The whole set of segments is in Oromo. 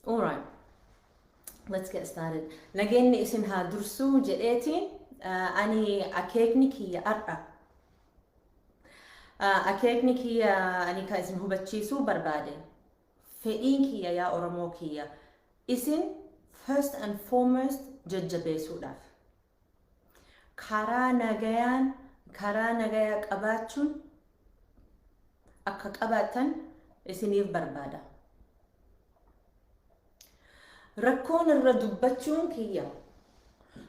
All right, let's get started. Nageenni isin haa dursuu jedheetiin ani akeekni kiyya har'a. Akeekni kiyya ani kan isin hubachiisuu barbaade. Fedhiin kiyya yaa Oromoo kiyya. Isin first and foremost jajjabeessuudhaaf. Karaa nagayaa qabaachuun akka qabaatan isiniif barbaada. Rakkoon irra dubbachuun kiyya.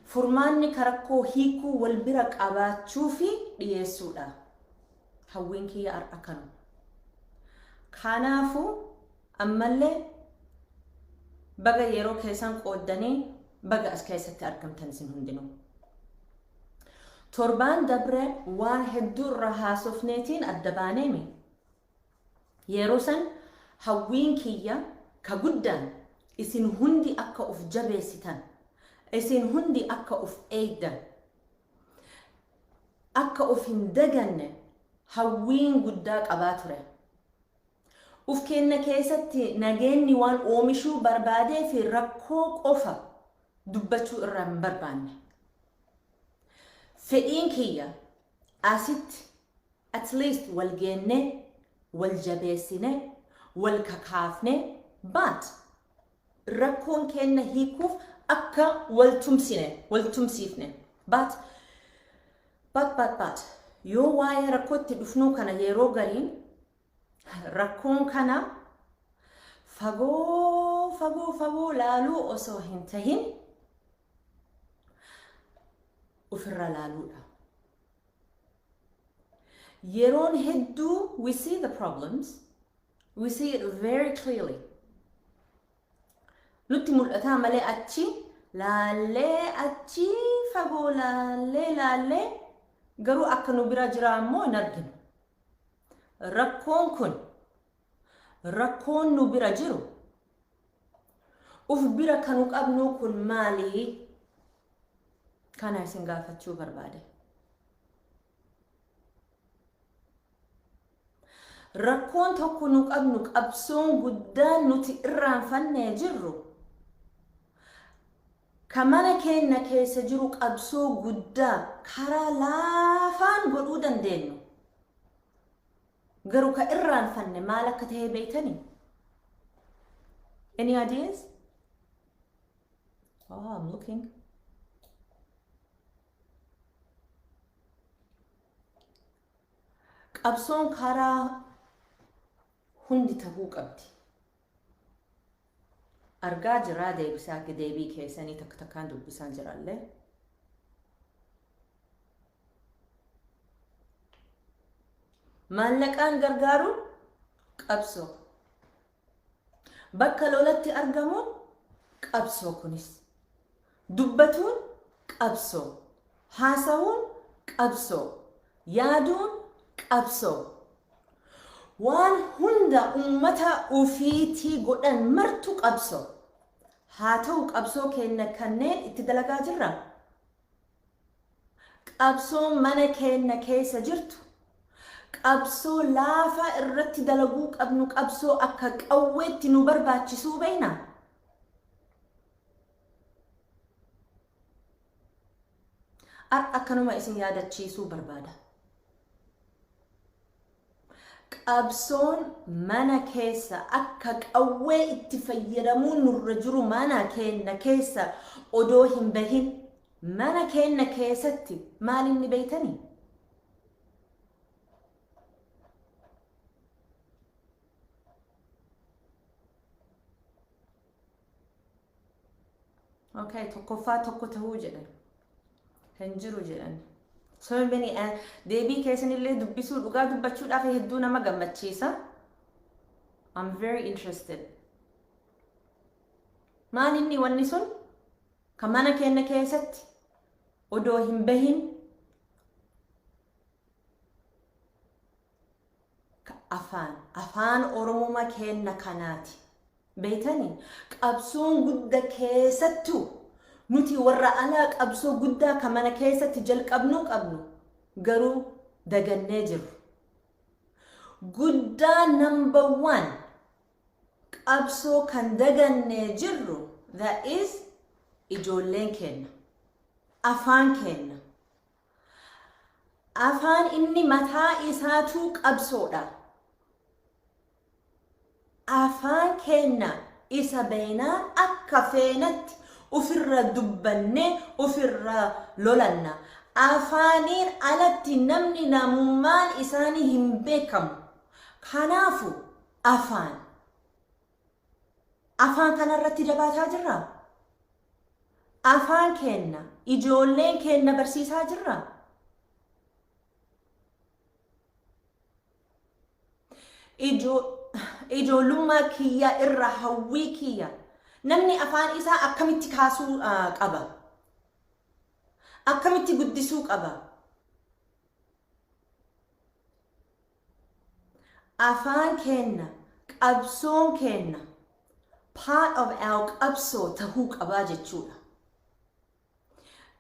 Furmaanni karakkoo hiikuu wal bira qabaachuu fi dhiyeessuudha. Hawwiin kiyya har'a kanu. Kanaafuu ammallee baga yeroo keessan qooddanii baga as keessatti argamtan isin hundinuu. Torbaan dabre waan hedduu irra haasofneetiin adda baaneemi. Yeroo san hawwiin kiyya ka guddaan isin hundi akka uf jabeessitan, isin hundi akka uf eegdan, akka uf hin daganne hawwiin guddaa qabaa ture. Uf kenna keessatti nageenni waan oomishuu barbaadee fi rakkoo qofa dubbachuu irraa hin barbaanne. Fedhiin kiyya asitti at least wal geenne, wal jabeessine, wal kakaafne, but rakkoon kenna hiikuuf akka wal tumsiifne. But yoo waa'ee rakkootti dhufnuu kana yeroo gariin rakkoon kana fagoo laaluu osoo hin tahin ufirra laaluudha. Yeroon hedduu we see the problems, we see it very clearly. Nutti mul'ata malee achi laallee achi fagoo laallee garuu akka nu bira jira ammoo hin arginu. Rakkoon nu bira jiru uf bira kanu qabnu kun maali? Kana isin gaafachuu barbaade. Rakkoon tokko nu qabnu qabsoon guddaan nuti irraanfannee jirru kamana keenya keessa jiru qabsoo guddaa karaa laafaan godhuu dandeenyu. Garuu ka irraanfanne maal akka ta'e beektanii? Any ideas? Oh, I'm looking. Qabsoon karaa hundi ta'uu qabdi. Argaa jiraa deebisaa akka deebii keessanii takka takkaan dubbisaan jirallee. Maallaqaan gargaaruun qabsoo. Bakka lolatti argamuun qabsoo kunis. Dubbatuun qabsoo. Haasawuun qabsoo. Yaaduun qabsoo. Waan hunda ummata ufiitii godhan martu qabsoo. Haa ta'u qabsoo keenya kanneen itti dalagaa jirra. Qabsoon mana keenya keessa jirtu. Qabsoo laafaa irratti dalaguu qabnu qabsoo akka qawweetti nu barbaachisuu beekna. Akkanuma isin yaadachiisuu barbaada. Qabsoon mana keessa akka qawwee itti fayyadamuun nurra jiru mana keenya keessa odoo hin bahin mana keenya keessatti maal inni beektanii? Okay, tokkoffaa tokko ta'uu jedhan. Hin jiru jedhan. So many deebii keessanillee dubbisuu dhugaa dubbachuudhaaf hedduu nama gammachiisa. I'm very interested. Maal inni wanni sun ka mana keenya keessatti odoo hin bahin afaan Oromoo keenya kanaati. Beektanii qabsoon guddaa keessattuu nuti warra alaa qabsoo guddaa ka mana keessatti jalqabnu qabnu garuu dagannee jiru. Guddaa number 1 qabsoo kan dagannee jirru that is ijoolleen kenna afaan kenna afaan inni mataa isaatuu qabsoodha afaan kenna isa beenaan akka feenatti ufirra dubbanne ufirra lolanna afaaniin alatti namni namummaan isaanii hin beekamu kanaafu afaan kanarratti dabaataa jirra afaan kenna ijoolleen kenna barsiisaa jirra ijoollummaa kiyya irra hawwii kiyya namni afaan isaa akkamitti kaasuu qaba akkamitti guddisuu qaba afaan kenna qabsoon kenna part of our qabsoo tahuu qabaa jechuudha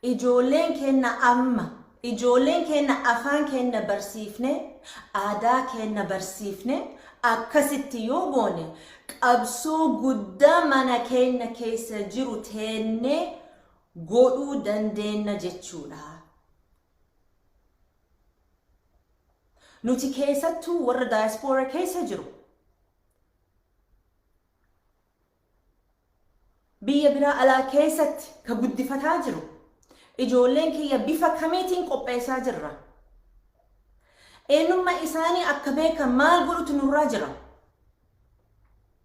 ijoolleen kenna afaan kenna barsiifne aadaa kenna barsiifne akkasitti yoo goone qabsoo guddaa mana keenya keessa jiru teennee godhuu dandeenya jechuudha nuti keessattuu warra diaspora keessa jiru biyya biraa alaa keessatti ka guddifataa jiru ijoolleen kiyya bifa kamiitiin qopheessaa jirra eenyummaa isaanii akka beekan maal godhutu nurraa jira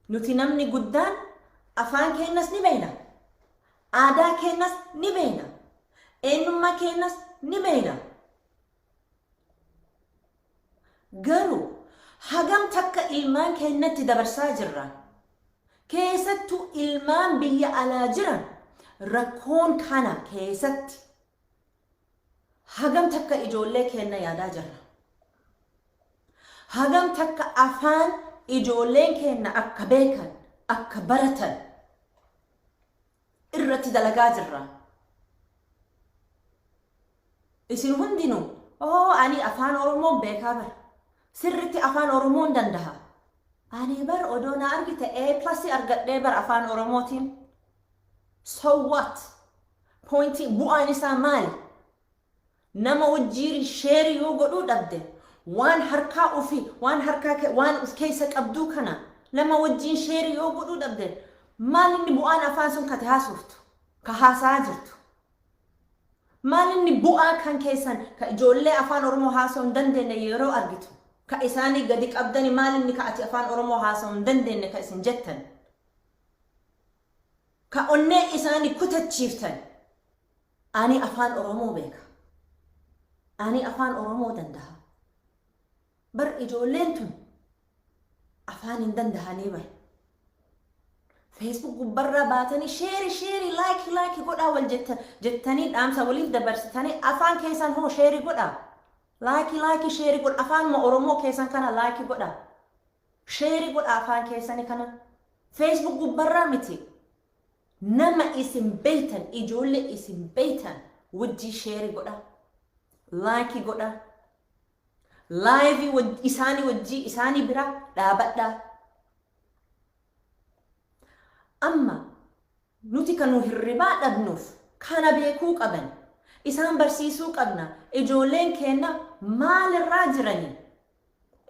nuti namni guddaan afaan keenyas ni beekna aadaa keenyas ni beekna eenyummaa keenyas ni beekna garuu hagam takka ilmaan keenyatti dabarsaa jirra keessattuu ilmaan biyya alaa jiran rakkoon kana keessatti hagam takka ijoollee keenya yaadaa jirra hagam takka afaan ijoolleen keenya akka beekan akka baratan irratti dalagaa jirra isin hundinuu ani afaan oromoo beekaa bara sirritti afaan oromoon dandaha ani bar odoo na argite A+ argadhee bar afaan oromootiin so what pointi bu'aan isaa maali nama wajjiin sheerii yoo godhuu dhabde waan harkaa ofii waan uf keessa qabduu kana nama wajjiin sheerii yoo godhuu dhabde maal inni bu'aan afaan sun kate haasoftu ka haasaa jirtu maal inni bu'aa kan keessan ka ijoollee afaan oromoo haasa'uu hin dandeenye yeroo argitu ka isaanii gadi qabdani maal inni ka ati afaan oromoo haasa'uu hin dandeenye ka isin jettan ka onnee isaanii kutachiiftan ani afaan oromoo beeka ani afaan oromoo dandaha bar ijoolleen tun afaan hin dandahanii bar Facebook gubbarraa baatanii sheeri like godhaa wal jettanii dhaamsa waliif dabarsitanii afaan keessan hoo sheeri godhaa like sheeri godha afaan oromoo keessan kana like godhaa sheeri godha afaan keessanii kana Facebook gubbarraa miti nama isin beektan ijoollee isin beektan wajjii sheeri godha like godha live isaanii wajjii isaanii bira dhaabadha amma nuti kanu hirribaa dhabnuuf kana beekuu qaban isaan barsiisuu qabna ijoolleen keenya maalirraa jiranii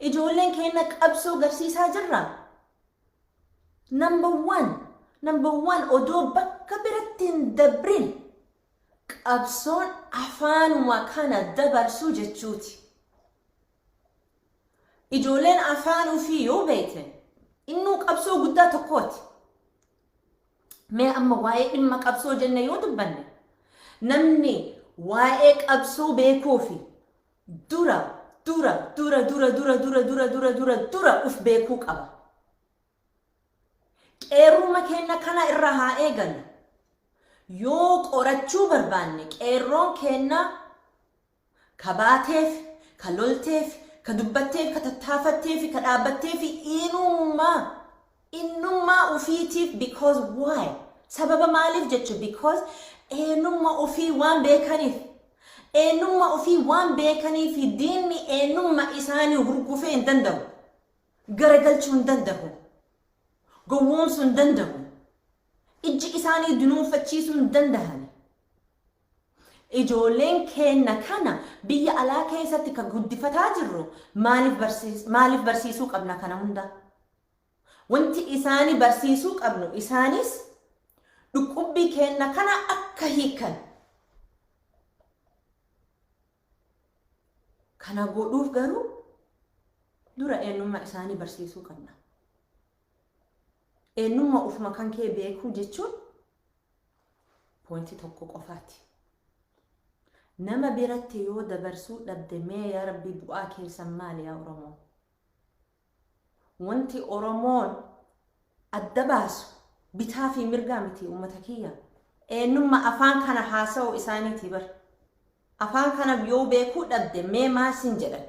ijoolleen keenya qabsoo garsiisaa jirra number one odoo bakka biratti hin dabrin qabsoon afaanuma kana dabarsuu jechuuti ijoolleen afaan ofii yoo beekte innuu qabsoo guddaa tokkooti mee amma waa'ee dhimma qabsoo jenne yoo dubbanne namni waa'ee qabsoo beekuufi dura uf beekuu qaba qeerruma keenya kana irra haa eeganna yoo qorachuu barbaanne qeerroon keenya ka baateef ka lolteef ka dubbatteef ka tattaafatteef ka dhaabbatteef innummaa ufiitiif because why sababa maaliif jechu because eenyummaa ofii waan beekaniif diinni eenyummaa isaanii hurgufee hin danda'u garagalchuu hin danda'u gowwoomsuu hin danda'u. Ijji isaanii dunuunfachiisuu hin danda'an. Ijoolleen keenya kana biyya alaa keessatti kan guddifataa jirru maaliif barsiisuu qabna kana hunda? Wanti isaanii barsiisuu qabnu isaanis dhukkubbii keenya kana akka hiikan. Kana godhuuf garuu dura eenyummaa isaanii barsiisuu qabna. Eenyummaa ufuma kan kee beekuu jechuun pointii tokko qofaati. Nama biratti yoo dabarsuu dhabde mee yaa Rabbi bu'aa keessan maali yaa Oromoo? Wanti Oromoon adda baasu bitaa fi mirgaa miti uummata kiyya. Eenyummaa afaan kana haasa'u isaaniiti bar. Afaan kana yoo beekuu dhabde mee maasin jedhan.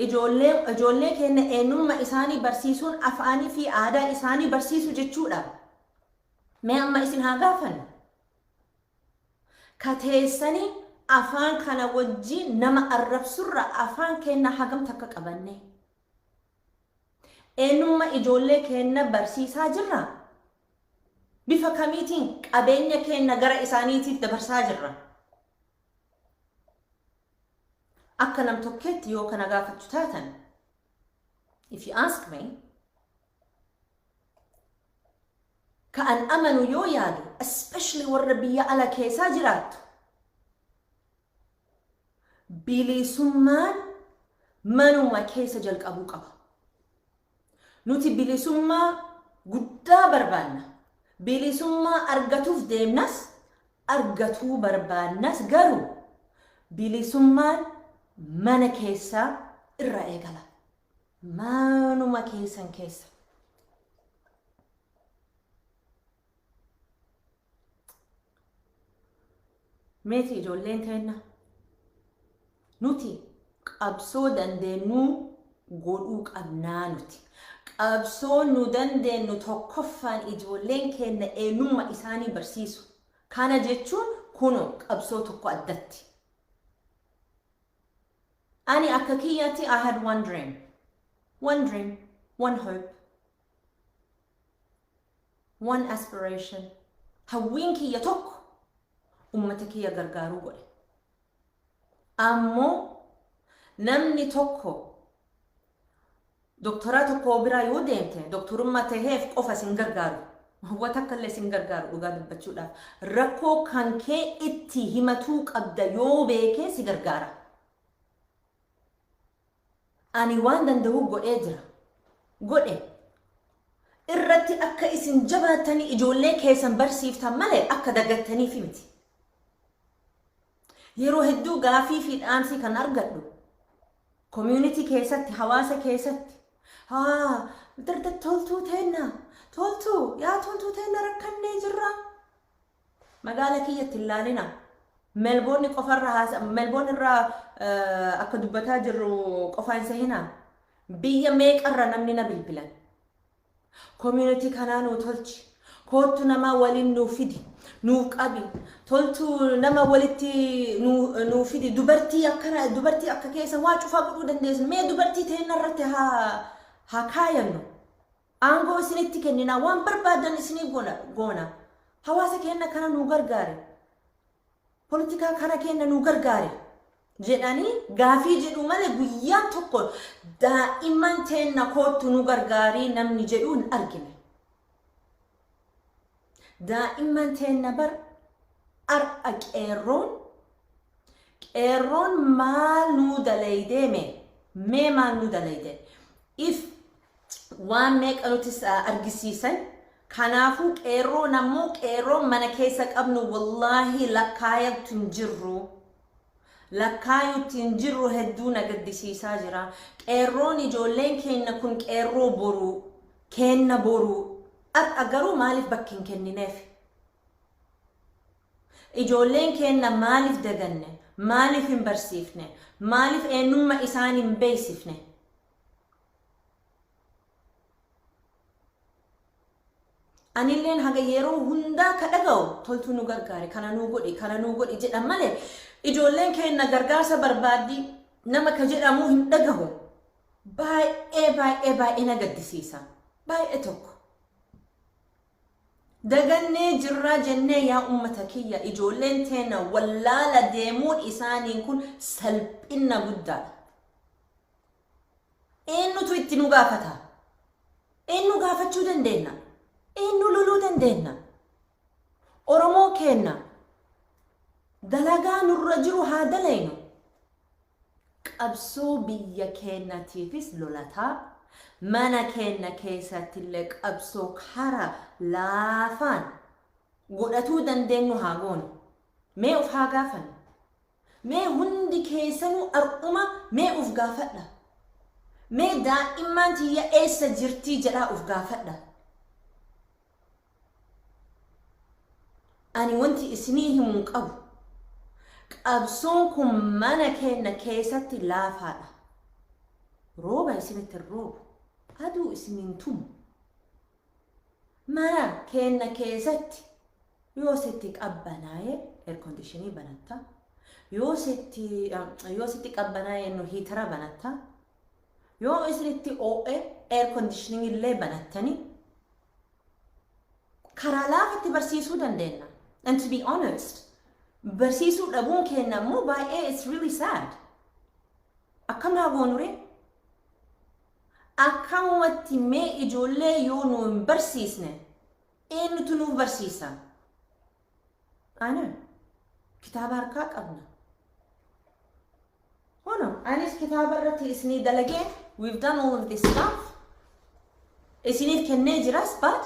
Ijoollee keenya eenyummaa isaanii barsiisuun afaanii fi aadaa isaanii barsiisu jechuudha. Mee amma isin haa gaafannu. Kateessanii afaan kana wajjin nama arrabsurra afaan keenya hagam takka qabanne. Eenyummaa ijoollee keenya barsiisaa jirra. Bifa kamiitiin qabeenya keenya gara isaaniitiif dabarsaa jirra. Akka nam tokkeetti yoo kana gaafachuu taatan, if you ask me, ka'an amanu yoo yaadu, especially warra biyya ala keessaa jiraattu, bilisummaan manuma keessa jalqabuu qaba. Nuti bilisummaa guddaa barbaanna. Bilisummaa argatuuf deemnas, argatuu barbaannas garuu bilisummaan mana keessaa irra eegala. Manuma keessan keessa. Meeti ijoolleen keenya. Nuti qabsoo dandeenyu godhuu qabnaa nuti. Qabsoo nu dandeenyu tokkoffaan ijoolleen keenya eenyummaa isaanii barsiisu. Kana jechuun kunoo qabsoo tokko addatti. Ani akka kiyyatti I had one dream, one hope, one aspiration. Hawwiin kiyya tokko ummata kiyya gargaaruu godhe. Ammoo namni tokko doktoraa tokko biraa yoo deemte doktorummaa taheef qofa sin gargaaru. Wanta akkallee sin gargaaru dhugaa dubbachuudhaaf. Rakkoo kan kee itti himatuu qabda yoo beekee si gargaara. Ani waan danda'u godhee jira. Godhe. Irratti akka isin jabaatanii ijoollee keessan barsiiftan malee akka dagattaniif miti. Yeroo hedduu gaafii fi dhaamsi kan argadhu. Community keessatti, hawaasa keessatti. Darda toltuu teenna. Toltuu teenna rakkannee jirra. Magaala kiyyatti ilaalina. Melbourne irraa akka dubbataa jirru qofaan isa hina. Biyya meeqarra namni na bilbilan. Community kanaa nuu tolchi. Kootu nama waliin nuu fidi. Nuuf qabi. Toltu nama walitti nuu fidi. Dubartii akka keessa waa cufaa godhuu dandeessu. Mee dubartii teenna irratti haa kaayannu. Aangoo isinitti kennina. Waan barbaadan isiniif goona. Hawaasa keenya kana nuu gargaare. Politika kana keenya nuu gargaare. Jedhanii gaafii jedhu malee guyyaan tokko daa'imman teenna kootu nuu gargaarii namni jedhu hin argine. Daa'imman teenna bar ar'a qeerroon maal nuu dalaydee mee maal nuu dalayde. If waan meeqa nutis argisiisan kanaafuu qeerroon mana keessa qabnu wallaahi lakkaayutti hin jirru hedduu na gaddisiisaa jira. Qeerroon ijoolleen keenya kun qeerroo boruu. Ar'a garuu maaliif bakki hin kennineef? Ijoolleen keenya maaliif daganne? Maaliif hin barsiifne? Maaliif eenyummaa isaanii hin beeksifne? Anilleen haga yeroo hundaa kadhaga'u toltu nu gargaare kana nuu godhi jedhan malee ijoolleen keenya gargaarsa barbaaddi nama ka jedhamu hin dhagahu. baay'ee na gaddisiisa. Baay'ee tokko. Dagannee jirraa jennee yaa ummata kiyya ijoolleen teena wallaala deemuun isaaniin kun salphina guddaadha. Eenyutu itti nu gaafata? Eenyu gaafachuu dandeenya? Eenyu loluu dandeenya? Oromoo keenna dalagaa nurra jiru haa dalaynu. Qabsoo biyya keenyatiifis lolataa mana keenya keessatti illee qabsoo karaa laafaan godhatuu dandeenyu haa goonu. Mee of haa gaafannu. Mee hundi keessanuu ar'uma mee of gaafadha. Mee daa'imman tiyya eessa jirtii jedhaa of gaafadha. Ani wanti isinii himuun qabu. Qabsoon kun mana keenya keessatti laafaadha. Rooba isinitti roobu. Aduu isiniin tumu. Mana keenya keessatti yoo sitti qabbanaa'ee air conditionii banatta. Yoo sitti qabbanaa'ee nu hiitara banatta. Yoo isinitti oo'e air conditioning illee banattani. Karaa laafatti barsiisuu dandeenya. And to be honest, barsiisuu dhabuun keenya immoo baay'ee it's really sad. Akkam haa goonure? Akkamumatti mee ijoollee yoo nu hin barsiisne eenyutu nuuf barsiisa? Ana kitaaba harkaa qabna. Hono anis kitaaba irratti isinii dalagee we've done all of this stuff. Isiniif kennee jiras but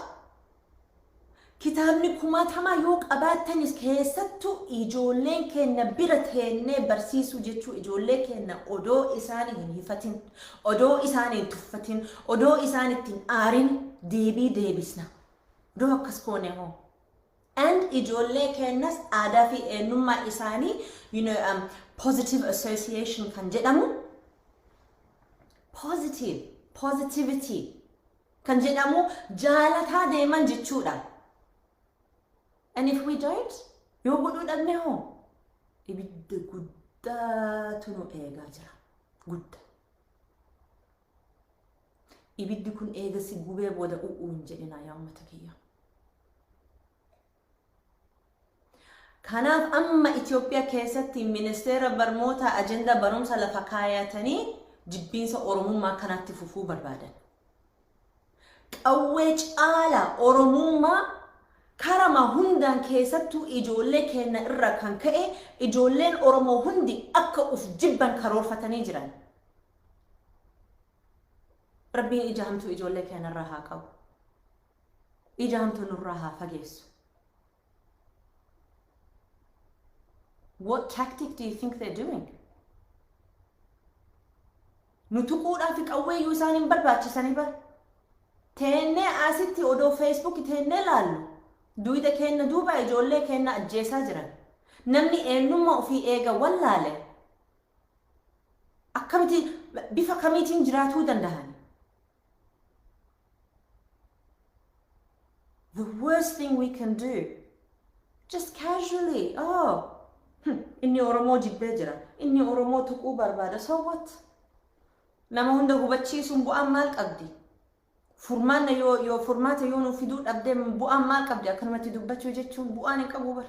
kitaabni kumaatama yoo qabaattanis keessattuu ijoolleen keenya bira teennee barsiisuu jechuu ijoollee keenya odoo isaanii hin hifatin, odoo isaanii hin tuffatin, odoo isaanii ittiin aarin deebii deebisna. Odoo akkas koone hoo. And ijoollee keenyas aadaa fi eenyummaa isaanii positive association kan jedhamu positivity kan jedhamu jaalataa deeman jechuudha. And if we don't, yoo godhuu dhabne hoo ibidda guddaatu nu eegaa jira. Gudda. Ibiddi kun eegasi gubee booda u'uu hin jedhina yaa ummata kiyya. Kanaaf amma Itoophiyaa keessatti ministeera barnoota ajenda barumsa lafa kaayatanii jibbiinsa Oromummaa kanatti fufuu barbaadan. Qawwee caalaa Oromummaa karama hundaan keessattuu ijoollee keenya irra kan ka'e ijoolleen Oromoo hundi akka uf jibban karoorfatanii jiran. Rabbiin ija hamtuu ijoollee keenya irraa haa qabu. Ija hamtuu nurraa haa fageessu. What tactic do you think they're doing? Nutuquudhaaf qawwee iyyuu isaan hin barbaachisanii bar. Teennee asitti odoo Facebook teennee laallu. Duuda keenya duuba ijoollee keenya ajjeesaa jiran. Namni eenyummaa ofii eega wallaale. Akkamitti bifa kamiitiin jiraatuu danda'an? The worst thing we can do, just casually, inni Oromoo jibbee jira, inni Oromoo tuquu barbaada, so what? Nama hunda hubachiisuun bu'aan maal qabdi? Furmaanna furmaata yoo nu fiduu dhabdee bu'aan maal qabdi? Akkanumatti dubbachuu jechuun bu'aan hin qabu bar.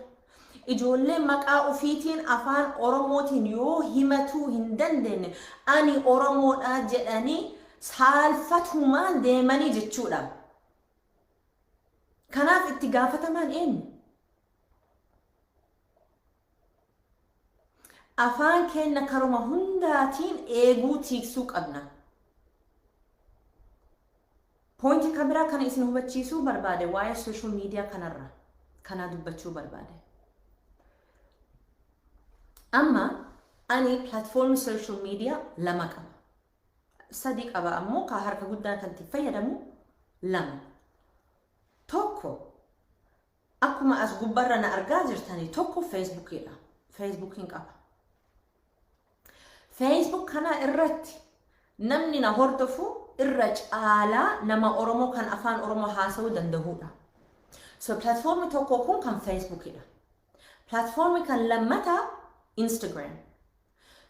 Ijoollee maqaa ofiitiin afaan Oromootiin yoo himatuu hin dandeenye ani Oromoodha jedhanii saalfatumaan deemanii jechuudha. Kanaaf itti gaafatamaan eenyu? Afaan keenya karuma hundaatiin eeguu tiiksuu qabna. Pointi kabiraa kana isin hubachiisuu barbaade waa'ee social media kanarra kana dubbachuu barbaade. Amma ani platform social media lama qaba. Sadi qaba ammoo ka harka guddaan kan itti fayyadamu lama. Tokko akkuma as gubbarra na argaa jirtanii tokko Facebookidha. Facebookin qaba. Facebook kana irratti namni na hordofu irra caalaa nama Oromoo kan afaan Oromoo haasa'uu danda'udha. So platformi tokko kun kan Facebookidha. Platformi kan lammataa Instagram.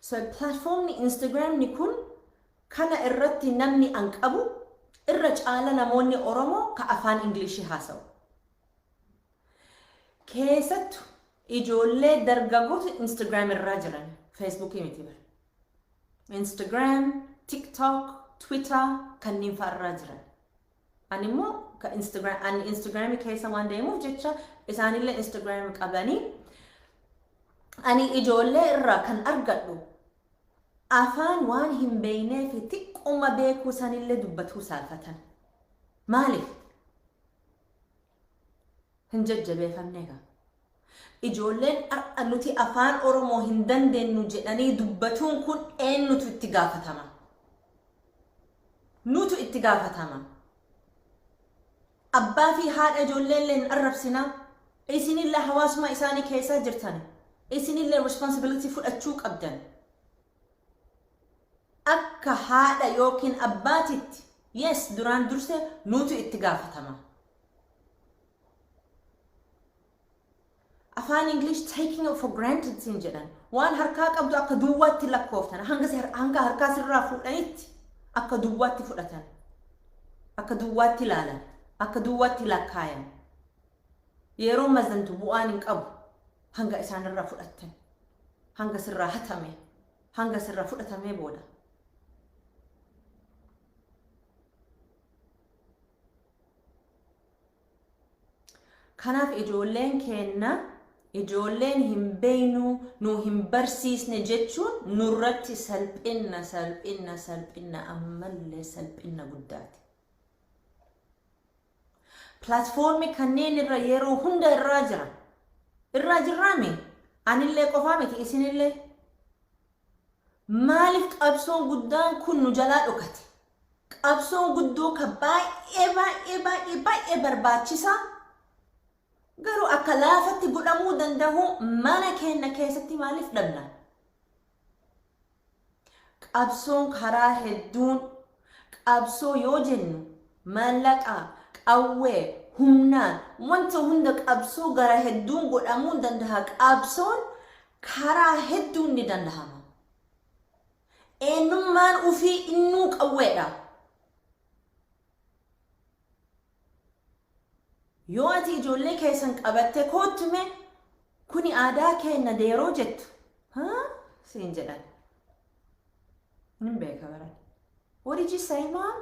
So platformni Instagram ni kun kana irratti namni anqabu irra caala namoonni Oromoo ka afaan Ingilishii haasa'u. Keessattu ijoollee dargaggoota Instagram irraa jiran, Facebook miti bara. Instagram, TikTok, Twitter kanneen fa'arraa jiran. Ani immoo ka Instagram keessa waan deemuuf jecha isaanillee Instagram qabanii ani ijoollee irraa kan argadhu afaan waan hin beeknee fi xiqquma beekuu sanillee dubbatuu saalfatan. Maaliif? Hin jajjabeeffamne gaa. Ijoolleen nuti afaan Oromoo hin dandeenyu jedhanii dubbatuun kun eenyutu itti gaafatama? Nutu itti gaafatama. Abbaa fi haadha ijoolleellee hin arrabsina. Isinillee hawaasuma isaanii keessa jirtan. Isinillee responsibility fudhachuu qabdan. Akka haadha yookiin abbaatitti yes duraan durse nutu itti gaafatama. Afaan English taking it for granted sin jedhan. Waan harkaa qabdu akka duwwaatti lakkooftan. Hanga harkaa sirraa fuudhanitti akka duwwaatti fudhatan. Akka duwwaatti ilaalan. Akka duwwaatti lakkaayan. Yeroo mazantu bu'aan hin qabu. Hanga isaanirraa fudhatan. Hanga sirraa hatame. Hanga sirraa fudhatamee booda. Kanaaf ijoolleen kenna ijoolleen hin beeknu nu hin barsiisne jechuun nurratti salphina ammallee salphina guddaati. Platformi kanneen irra yeroo hunda irraa jiraame anillee qofaa miti isinillee maaliif qabsoon guddaan kun nu jalaa dhokate? Qabsoon guddoo ka baay'ee barbaachisaa garuu akka laafatti godhamuu danda'u mana keenya keessatti maaliif dhabna? Qabsoon karaa hedduun qabsoo yoo jennu mallaqa qawwee humnaan wanta hunda qabsoo gara hedduun godhamuu danda'a. Qabsoon karaa hedduun ni danda'ama. Eenyummaan ufii innuu qawweedha. Yoo ati ijoollee keessan qabatte kootume kuni aadaa keenya deeroo jettu. Siin jedhan. Nin beeka baran. What did you say, Mom?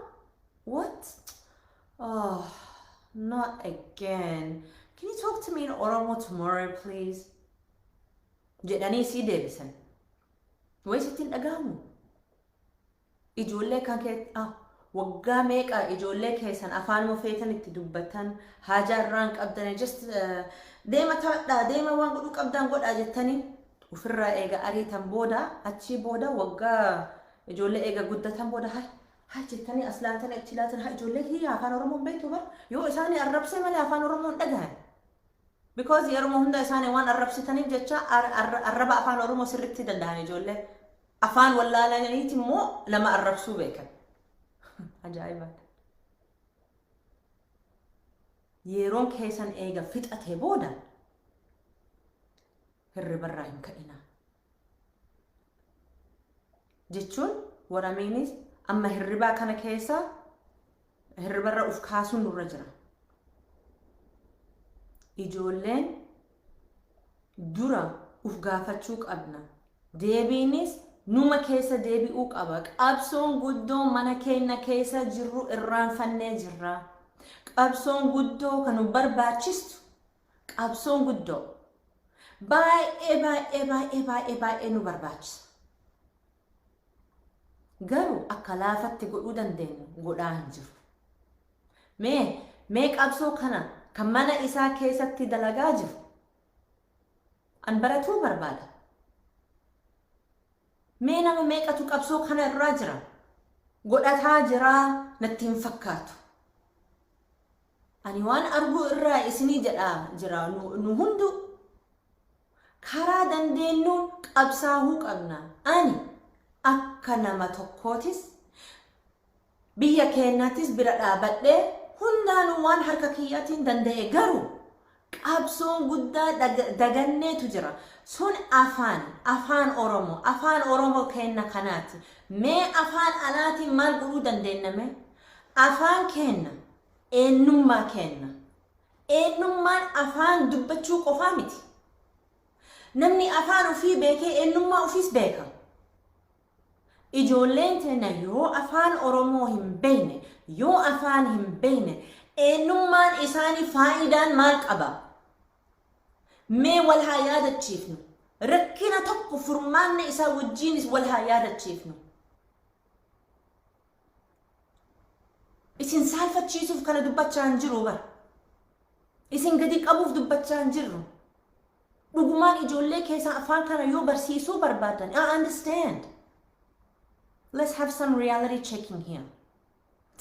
What? Oh, not again. Can you talk to me in Oromo tomorrow, please? Jedhanii sii deebisan. Way sittiin dhagahamu. Ijoollee kan kee waggaa meeqa ijoollee keessan afaan feetan itti dubbatan haajaa irraan qabdan just deema ta'adha deema waan godhuu qabdan godhaa jettanii ofirraa eega ariitan booda achii booda waggaa ijoollee eega guddatan booda haa jettanii aslaatanii achi laatan haa ijoollee hiyyaa afaan Oromoon beektu bar yoo isaanii arrabsee malee afaan Oromoon dhagahan because yeroo hunda isaanii waan arrabsitaniif jecha arraba afaan Oromoo sirriitti danda'an ijoollee afaan wallaalaniiti immoo lama arrabsuu beekan. Ajaa'ibaadha. Yeroon keessan eega fixatee booda hirribarraa hin ka'ina. Jechuun waramiinis amma hirribaa kana keessa hirribarra uf kaasuun nurra jira. Ijoolleen dura uf gaafachuu qabna. Deebiinis numa keessa deebi'uu qaba. Qabsoon guddoo mana keenya keessa jirru irraanfannee jirra. Qabsoon guddoo kan nu barbaachistu qabsoon guddoo baay'ee nu barbaachisa. Garuu akka laafatti godhuu dandeenyu godhaa hin jiru. Mee qabsoo kana kan mana isaa keessatti dalagaa jiru an baratuu barbaada. Mee nama meeqatu qabsoo kana irraa jira godhataa jira natti hin fakkaatu. Ani waan arguu irraa isinii jedhaa jira nu hundu karaa dandeenyuun qabsaahuu qabna. Ani akka nama tokkootis biyya keenyattis bira dhaabadhee hundaanuu waan harka kiyyaatiin danda'e garuu qabsoon guddaa daganneetu jira. Sun afaan Oromoo kenna kanaati. Mee afaan alaatiin maal godhuu dandeenya? Afaan kenna eenyummaa kenna. Eenyummaan afaan dubbachuu qofaa miti. Namni afaan ofii beekee eenyummaa ofiis beeka. Ijoolleen teenya yoo afaan Oromoo hin beekne, yoo afaan hin beekne, eenyummaan isaanii faayidaan maal qaba? Mee wal haa yaadachiifnu. Rakkina tokko furmaanni isaa wajjiinis wal haa yaadachiifnu. Isin saalfachiisuuf kana dubbachaa hin jiru bara. Isin gadi qabuuf dubbachaa hin jirru. Dhugumaan ijoollee keessan afaan kana yoo barsiisuu barbaadan, I understand. Let's have some reality checking here.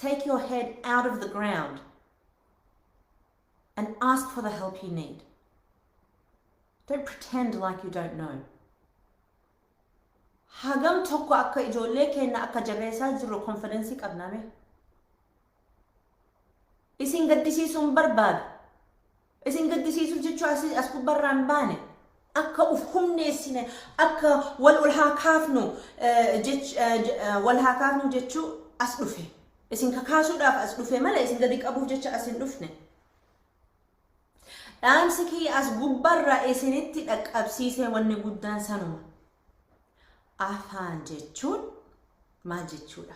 Take your head out of the ground and ask for the help you need. Don't pretend like you don't know. Hagam tokko akka ijoollee keenya akka jabeessaa jiru confidence qabname. Isin gaddisiisuun barbaadu. Isin gaddisiisuu jechuun as kubbarraan baane. Akka uf humneessine akka wal haa kaafnu jechuu as dhufe. Isin kakaasuudhaaf as dhufe malee isin gadi qabuuf jecha as hin dhufne. Dhaamsi kiyya as gubbarraa isinitti dhaqqabsiisee wanni guddaan sanuma. Afaan jechuun maal jechuudha?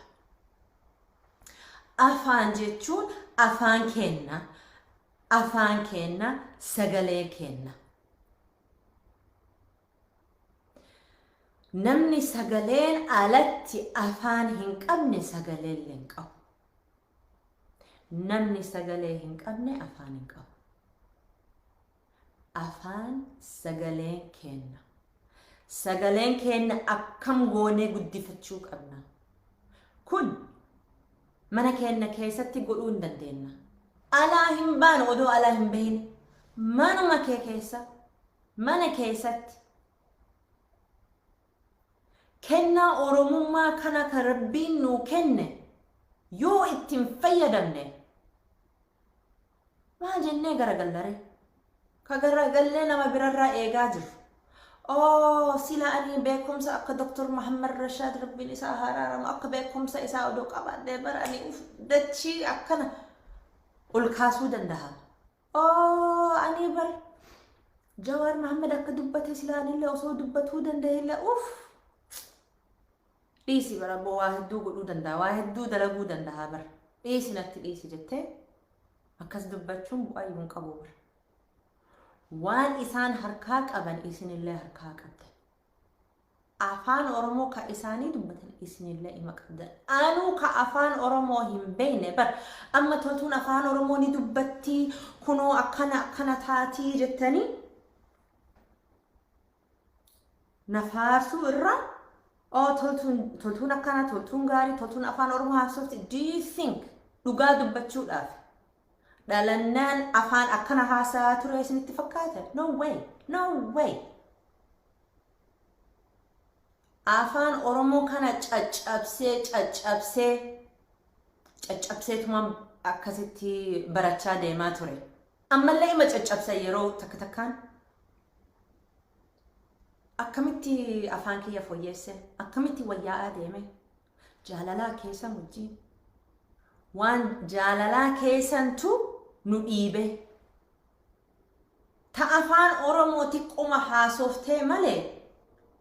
Afaan jechuun afaan kenna, sagalee kenna. Namni sagaleen alatti afaan hin qabne sagalee hin qabu. Namni sagalee hin qabne afaan hin qabu. Afaan sagaleen kenna. Sagaleen kenna akkam goonee guddifachuu qabna. Kun mana kenna keessatti godhuu hin dandeenya. Alaa hin baanu odoo alaa hin bahin. Manuma kee keessa, mana keessatti. Kennaa Oromummaa kana kan Rabbiin nuu kenne yoo ittiin fayyadamne maal jennee garagallare? Ka garagallee nama birarraa eegaa jiru. Sila ani beekumsa akka Dr. Muhammad Rashad Rabbiin isaa haraaramu akka beekumsa isaa odoo qabaadhee barani dachii akkana ol kaasuu danda'a. Ani bar Jawaar Muhammad akka dubbate sila anillee osoo dubbatuu danda'ellee dhiisi bara boo waa hedduu godhuu danda'a, waa hedduu dalaguu danda'a bara. Dhiisi natti dhiisi jettee akkas dubbachuun bu'aa hin qabu bara. Waan isaan harkaa qaban isinillee harkaa qabdan. Afaan Oromoo ka isaanii dubbatan isinillee ima qabdan. Anuu ka afaan Oromoo hin beekne bar amma toltuun afaan Oromoo ni dubbatti kunoo akkana taatii jettanii nafaarsuu irraa toltuun akkana, toltuun gaarii, toltuun afaan Oromoo haasofti. Do you think dhugaa dubbachuudhaaf dhalannaan afaan akkana haasaa ture isinitti fakkaata? No way. No way. Afaan Oromoo kana caccabseetuma akkasitti barachaa deemaa ture. Ammallee ima caccabsa yeroo takka takkaan. Akkamitti afaan kiyya fooyyesse? Akkamitti wayyaa'aa deeme? Jaalalaa keessan wajjin. Waan jaalalaa keessantu nu dhiibe. Ta afaan Oromoo xiqquma haasoftee malee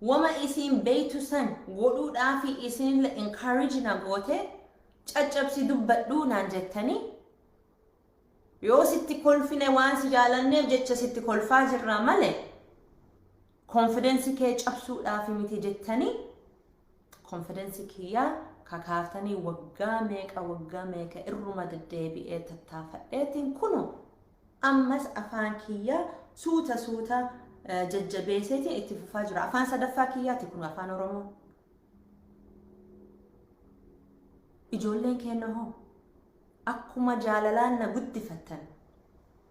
wama isin beeytu san godhuudhaafi isinillee encourage na goote caccabsi dubbadhuu naan jettanii yoo sitti kolfine waan si jaalanneef jecha sitti kolfaa jirraa malee confidence kee cabsuudhaafi miti jettanii confidence kiyyaa kakaaftanii waggaa meeqa irruma deddeebi'ee tattaafadheetiin kunu ammas afaan kiyyaa suuta jajjabeeseetiin itti fufaa jira. Afaan sadaffaa kiyyaati kun afaan Oromoo. Ijoolleen keenya hoo akkuma jaalalaan na guddifattan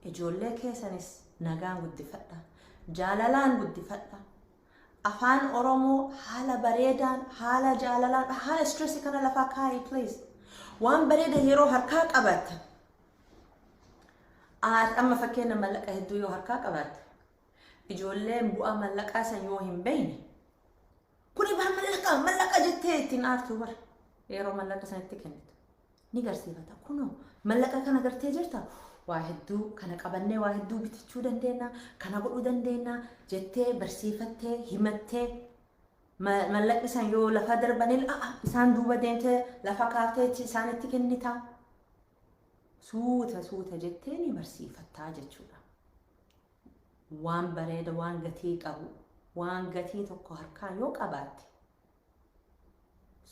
ijoollee keessanis nagaan guddifadha. Jaalalaan guddifadha. Afaan Oromoo haala bareedaan, haala jaalalaan, haala stress kana lafaa kaa'ii please. Waan bareeda yeroo harkaa qabatta. amma fakkeenya mallaqa hedduu yoo harkaa qabaatte ijoolleen bu'aa mallaqaa san yoo hin beekne kuni baa mallaqa jettee ittiin aartuu bara yeroo mallaqa sanitti kennitu ni garsiifata kunoo mallaqa kana gartee jirta waa hedduu kana qabannee waa hedduu bitachuu dandeenya kana godhuu dandeenya jettee barsiifattee himattee mallaqni san yoo lafa darbanii isaan duuba deemtee lafa kaaftee isaanitti kennita suuta jettee ni barsiifattaa jechuudha. Waan bareeda waan gatii qabu waan gatii tokko harkaan yoo qabaatte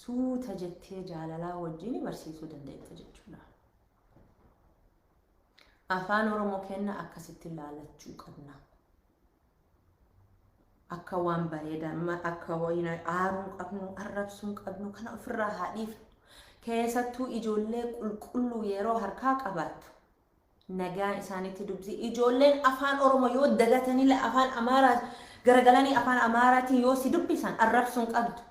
suuta jettee jaalalaa wajjin barsiisuu dandeetta jechuudha. Afaan Oromoo kenna akkasitti ilaalachuu qabna. Akka waan bareeda akka wayina aaruun qabnu arrabsuun qabnu kana ofirraa haadhiif keessattuu ijoollee qulqulluu yeroo harkaa qabaattu nagaa isaanitti dubsi ijoolleen afaan Oromoo yoo dagatanii afaan Amaaraa garagalanii afaan Amaaraatiin yoo si dubbisan arrabsuun qabdu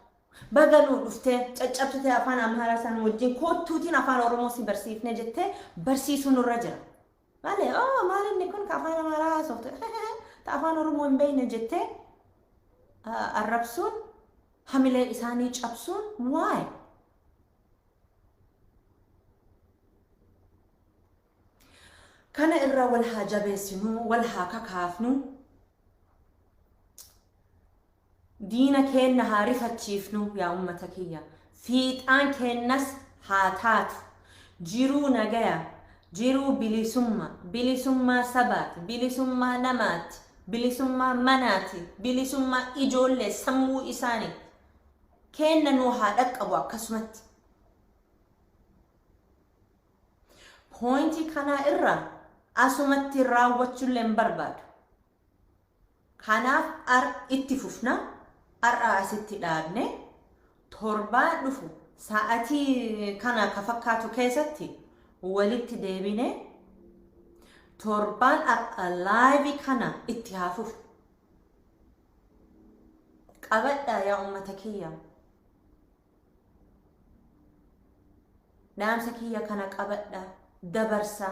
bagaluu dhuftee caccabsitee afaan Amaaraa san wajjin koottuutiin afaan Oromoo si barsiifne jettee barsiisuu nurra jira. Malee maalinni kun afaan Amaaraa haasofte afaan Oromoo hin beekne jettee arrabsuun hamilee isaanii cabsuun waay? Kana irra wal haa jabeessinu wal haa kakaafnu diina keenna haa rifachiifnu yaa ummata kiyya fiixaan keennas haa taatu jiruu nagaya jiruu bilisummaa sabaati bilisummaa namaati bilisummaa manaati bilisummaa ijoollee sammuu isaanii keenna nuu haa dhaqqabu akkasumatti pointii kanaa irra asumatti raawwachuullee hin barbaadu. Kanaaf itti fufna har'a asitti dhaabne torbaan dhufu sa'atii kana ka fakkaatu keessatti walitti deebine torbaan har'a live kana itti haafuuf qabadhaa yaa ummata kiyya. Dhaamsa kiyya kana qabadhaa dabarsa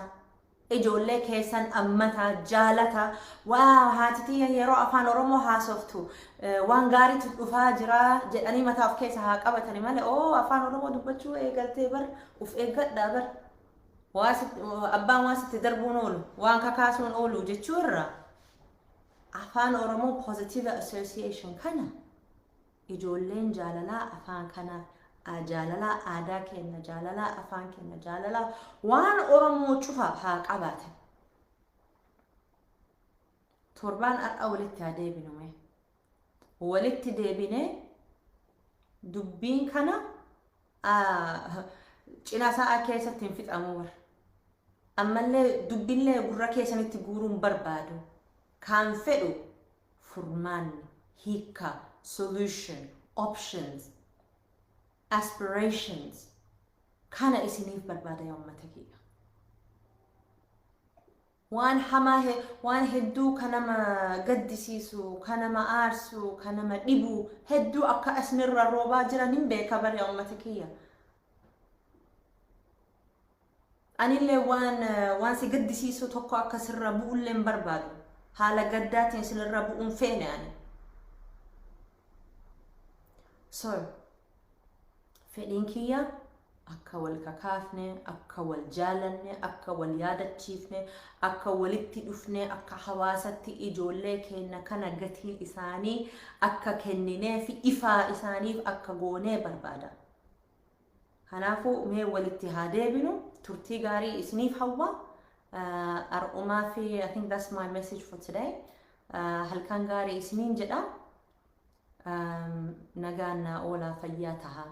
ijoollee keessan ammataa jaalata waa haatitiyya yeroo afaan Oromoo haasoftu waan gaariitu dhufaa jira jedhanii mataa of keessa haa qabatani malee afaan Oromoo dubbachuu eegaltee bar uf eeggadhaa bar abbaan waan sitti darbuun oolu waan kakaasuun oolu jechuu irra afaan Oromoo positive association kana ijoolleen jaalalaa afaan kana jaalalaa aadaa keenya jaalalaa afaan keenya jaalalaa waan Oromoo cufa haa qabaatan. Torbaan har'a walitti haa deebinu walitti deebine dubbiin kana cina sa'a keessatti hin fixamu war ammallee dubbillee gurra keessanitti guuruun barbaadu kan fedhu furmaanni hiika solution options aspirations kana isiniif barbaada yaa ummata kiyya. Waan hamaa waan hedduu kanama gaddisiisu kanama aarsu kanama dhibu hedduu akka asnirra roobaa jiran hin beeka bar yaa ummata kiyya. Anillee waan si gaddisiisu tokko akka sirra bu'ullee hin barbaadu haala gaddaatiin sirra bu'uun feene ani. So fedhiin kiyya akka wal kakaafne akka wal jaalanne akka wal yaadachiifne akka walitti dhufne akka hawaasatti ijoollee keenya kana gatii isaanii akka kenninee fi ifaa isaaniif akka goonee barbaada. Kanaafuu mee walitti haa deebinu turtii gaarii isiniif hawwa ar'umaa fi I think that's my message for today. Halkan gaarii isiniin jedha nagaan oolaa fayyaa tahaa.